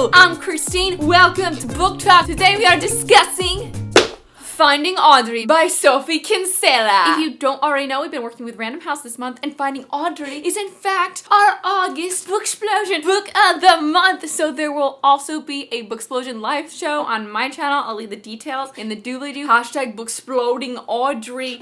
Hello, I'm Christine. Welcome to Book Talk. Today we are discussing Finding Audrey by Sophie Kinsella. If you don't already know, we've been working with Random House this month, and Finding Audrey is in fact our August Booksplosion book of the month. So there will also be a Booksplosion live show on my channel. I'll leave the details in the doobly-doo. Hashtag Booksploding Audrey.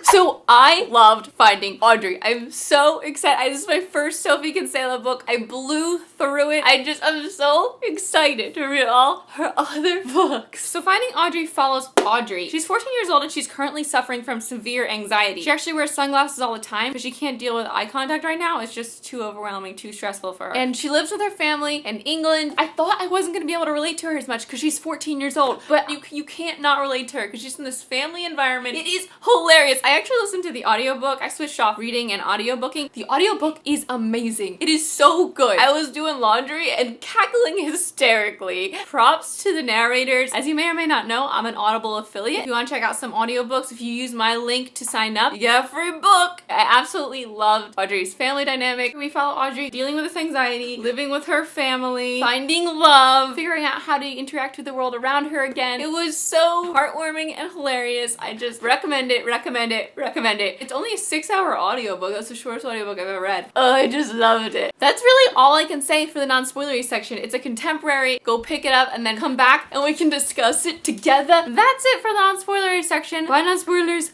So I loved Finding Audrey. I'm so excited. This is my first Sophie Kinsella book. I blew through it. I'm so excited to read all her other books. So Finding Audrey follows Audrey. She's 14 years old and she's currently suffering from severe anxiety. She actually wears sunglasses all the time because she can't deal with eye contact right now. It's just too overwhelming, too stressful for her. And she lives with her family in England. I thought I wasn't gonna be able to relate to her as much because she's 14 years old, but you can't not relate to her because she's in this family environment. It is hilarious. I actually listened to the audiobook. I switched off reading and audiobooking. The audiobook is amazing. It is so good. I was doing laundry and cackling hysterically. Props to the narrators. As you may or may not know, I'm an Audible affiliate. If you want to check out some audiobooks, if you use my link to sign up, you get a free book. I absolutely loved Audrey's family dynamic. We follow Audrey dealing with this anxiety, living with her family, finding love, figuring out how to interact with the world around her again. It was so heartwarming and hilarious. I just recommend it, recommend it, recommend it. It's only a 6-hour audiobook. That's the shortest audiobook I've ever read. Oh, I just loved it. That's really all I can say for the non-spoilery section. It's a contemporary. Go pick it up and then come back and we can discuss it together. That's it for the non-spoilery section. Bye, non-spoilers.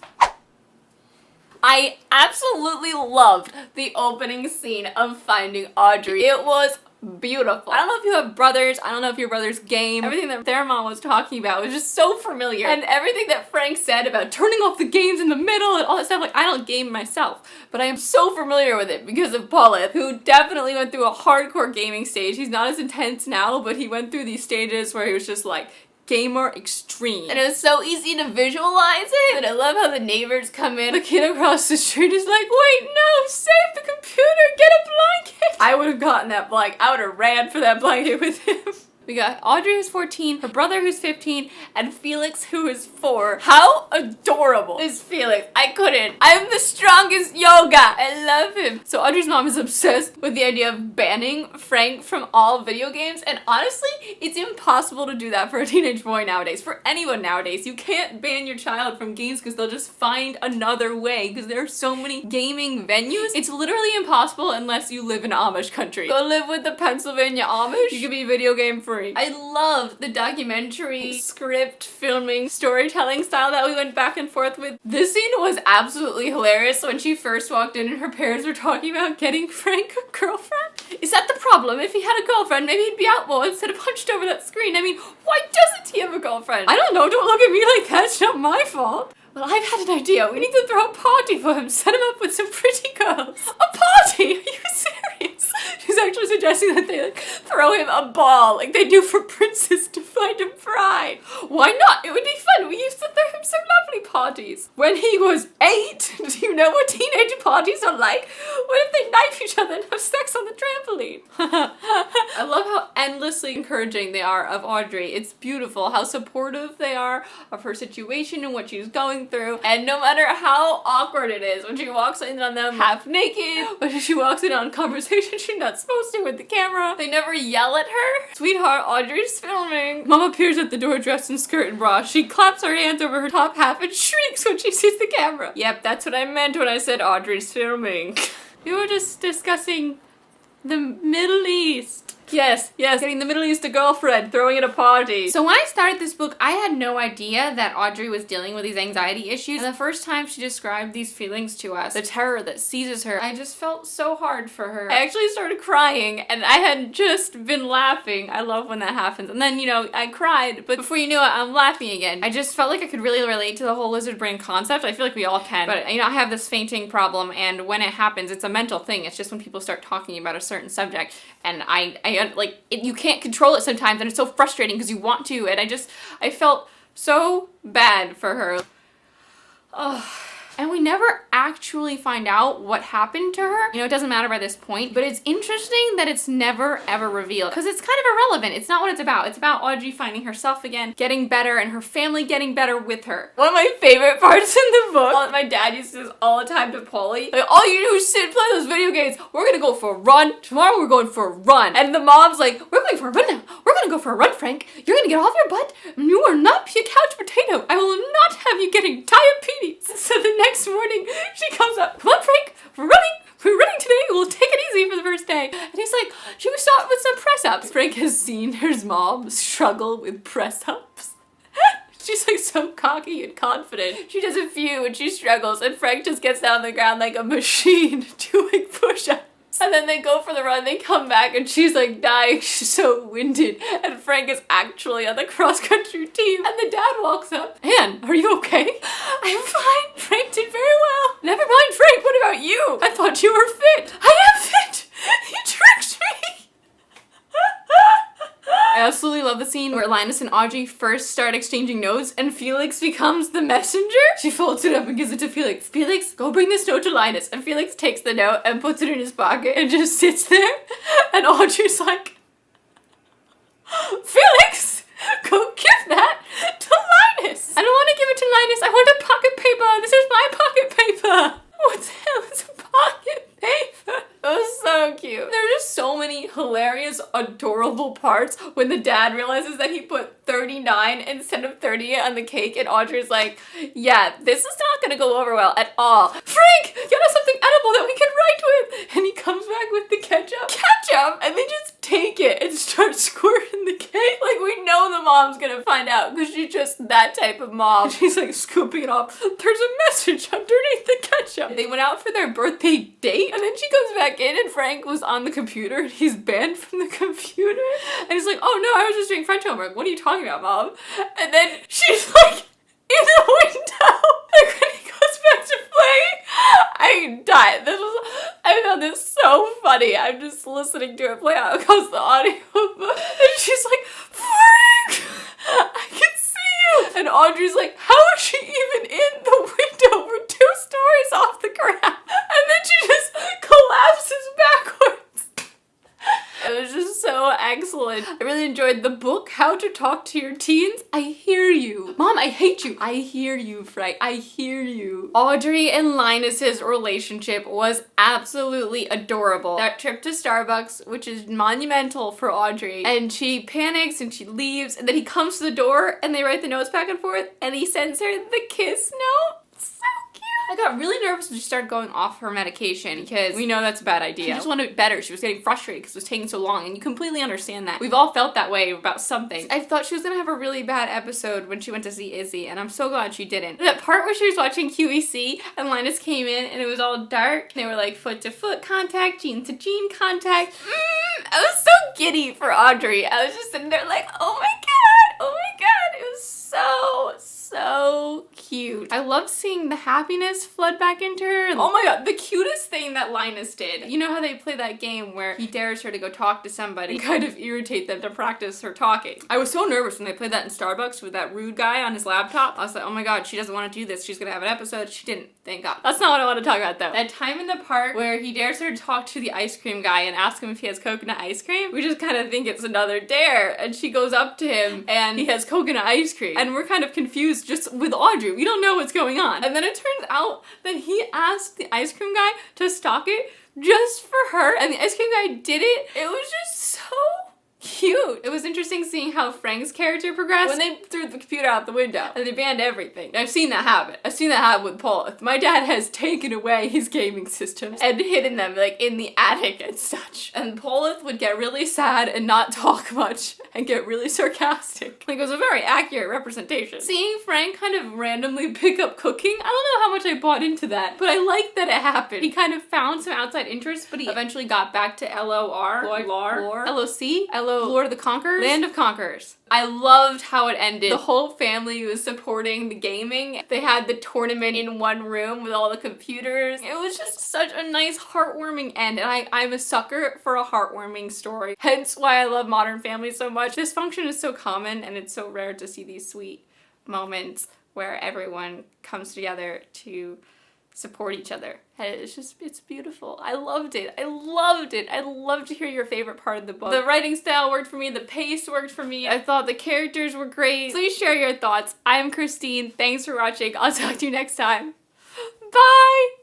I absolutely loved the opening scene of Finding Audrey. It was beautiful. I don't know if you have brothers. I don't know if your brothers game. Everything that their mom was talking about was just so familiar. And everything that Frank said about turning off the games in the middle and all that stuff, like I don't game myself, but I am so familiar with it because of Paula, who definitely went through a hardcore gaming stage. He's not as intense now, but he went through these stages where he was just like, gamer extreme. And it was so easy to visualize it. And I love how the neighbors come in. The kid across the street is like, wait, no, save the computer, get a blanket. I would have gotten that blanket. I would have ran for that blanket with him. We got Audrey who's 14, her brother who's 15, and Felix who is 4. How adorable is Felix? I couldn't. I'm the strongest yoga. I love him. So Audrey's mom is obsessed with the idea of banning Frank from all video games, and honestly, it's impossible to do that for a teenage boy nowadays. For anyone nowadays, you can't ban your child from games because they'll just find another way because there are so many gaming venues. It's literally impossible unless you live in Amish country. Go live with the Pennsylvania Amish. You could be video game free. I love the documentary, script, filming, storytelling style that we went back and forth with. This scene was absolutely hilarious when she first walked in and her parents were talking about getting Frank a girlfriend. Is that the problem? If he had a girlfriend, maybe he'd be out more instead of hunched over that screen. I mean, why doesn't he have a girlfriend? I don't know, don't look at me like that, it's not my fault. Well, I've had an idea. We need to throw a party for him. Set him up with some pretty girls. A party? Are you serious? She's actually suggesting that they like throw him a ball like they do for princes to find a bride. Why not? It would be fun. We used to throw him some lovely parties. When he was 8, do you know what teenage parties are like? What if they knife each other and have sex on the trampoline? I love how endlessly encouraging they are of Audrey. It's beautiful how supportive they are of her situation and what she's going through, and no matter how awkward it is when she walks in on them half naked, when she walks in on conversation she's not supposed to with the camera, they never yell at her. Sweetheart, Audrey's filming. Mom appears at the door dressed in skirt and bra. She claps her hands over her top half and shrieks when she sees the camera. Yep, that's what I meant when I said Audrey's filming. We were just discussing the Middle East. Yes, getting the Middle East a girlfriend, throwing at a party. So when I started this book, I had no idea that Audrey was dealing with these anxiety issues. And the first time she described these feelings to us, the terror that seizes her, I just felt so hard for her. I actually started crying and I had just been laughing. I love when that happens. And then, you know, I cried, but before you knew it, I'm laughing again. I just felt like I could really relate to the whole lizard brain concept. I feel like we all can. But, you know, I have this fainting problem, and when it happens, it's a mental thing. It's just when people start talking about a certain subject, and you can't control it sometimes, and it's so frustrating because you want to, and I felt so bad for her. Oh. and we never actually find out what happened to her. You know, it doesn't matter by this point, but it's interesting that it's never ever revealed because it's kind of irrelevant. It's not what it's about. It's about Audrey finding herself again, getting better, and her family getting better with her. One of my favorite parts in the book, my dad used to do this all the time to Polly, like, all you do is sit and play those video games. We're gonna go for a run. Tomorrow we're going for a run. And the mom's like, we're going for a run now. We're gonna go for a run, Frank. You're gonna get off your butt. You are not be a couch potato. I will not have you getting diabetes. So the next morning, she comes up, come on, Frank, we're running. We're running today. We'll take it easy for the first day. And he's like, should we start with some press-ups? Frank has seen his mom struggle with press-ups. She's like so cocky and confident. She does a few and she struggles, and Frank just gets down on the ground like a machine doing push-ups. And then they go for the run, they come back, and she's like dying, she's so winded. And Frank is actually on the cross-country team. And the dad walks up. Anne, are you okay? I'm fine. Frank did very well. Never mind, Frank, what about you? I thought you were fit. I am fit. He tricked me. I absolutely love the scene where Linus and Audrey first start exchanging notes and Felix becomes the messenger. She folds it up and gives it to Felix. Felix, go bring this note to Linus. And Felix takes the note and puts it in his pocket and just sits there. And Audrey's like, Felix, go give that to Linus. I don't want to give it to Linus. I want a pocket paper. This is my pocket paper. What the hell is a pocket paper? It was so cute. There are just so many hilarious, adorable parts when the dad realizes that he put 39 instead of 30 on the cake, and Audrey's like, yeah, this is not gonna go over well at all. Frank, get us something edible that we can write with. And he comes back with the ketchup. And they just take it and start squirting the cake. Like, we know the mom's gonna find out because she's just that type of mom. She's like scooping it off. There's a message underneath the ketchup. They went out for their birthday date, and then she comes back in and Frank was on the computer and he's banned from the computer. And he's like, oh no, I was just doing French homework. What are you talking about, Mom? And then she's like in the window. Like when he goes back to playing, I died. I found this so funny. I'm just listening to it play out across the audio book. And she's like, Frank, I can see you. And Audrey's like, how is she even in the window? We're 2 stories off the ground. And then she just collapses backwards. It was just so excellent. I really enjoyed the book, How to Talk to Your Teens. I hear you. Mom, I hate you. I hear you, Frank. I hear you. Audrey and Linus's relationship was absolutely adorable. That trip to Starbucks, which is monumental for Audrey, and she panics and she leaves, and then he comes to the door and they write the notes back and forth, and he sends her the kiss note. So cute. I got really nervous when she started going off her medication because we know that's a bad idea. She just wanted better. She was getting frustrated because it was taking so long, and you completely understand that. We've all felt that way about something. I thought she was gonna have a really bad episode when she went to see Izzy, and I'm so glad she didn't. That part where she was watching QVC and Linus came in and it was all dark. They were like foot to foot contact, jean to jean contact. I was so giddy for Audrey. I was just sitting there like, oh my god, oh my god. It was so cute. I loved seeing the happiness flood back into her. Oh my god, the cutest thing that Linus did. You know how they play that game where he dares her to go talk to somebody and kind of irritate them to practice her talking. I was so nervous when they played that in Starbucks with that rude guy on his laptop. I was like, oh my god, she doesn't want to do this. She's gonna have an episode. She didn't. Thank god. That's not what I want to talk about though. That time in the park where he dares her to talk to the ice cream guy and ask him if he has coconut ice cream. We just kind of think it's another dare, and she goes up to him and he has coconut ice cream. And we're kind of confused just with Audrey. We don't know what's going on. And then it turns out that he asked the ice cream guy to stock it just for her, and the ice cream guy did it. It was just so cute. It was interesting seeing how Frank's character progressed when they threw the computer out the window and they banned everything. I've seen that happen. I've seen that happen with Paul. My dad has taken away his gaming systems and hidden them like in the attic and such. And Paulith would get really sad and not talk much and get really sarcastic. Like, it was a very accurate representation. Seeing Frank kind of randomly pick up cooking, I don't know how much I bought into that, but I like that it happened. He kind of found some outside interest, but he eventually got back to LOC, Lord of the Conquerors? Land of Conquerors. I loved how it ended. The whole family was supporting the gaming. They had the tournament in one room with all the computers. It was just such a nice, heartwarming end, and I'm a sucker for a heartwarming story. Hence why I love Modern Family so much. Dysfunction is so common, and it's so rare to see these sweet moments where everyone comes together to support each other. And it's beautiful. I loved it. I loved it. I'd love to hear your favorite part of the book. The writing style worked for me. The pace worked for me. I thought the characters were great. Please share your thoughts. I'm Christine. Thanks for watching. I'll talk to you next time. Bye!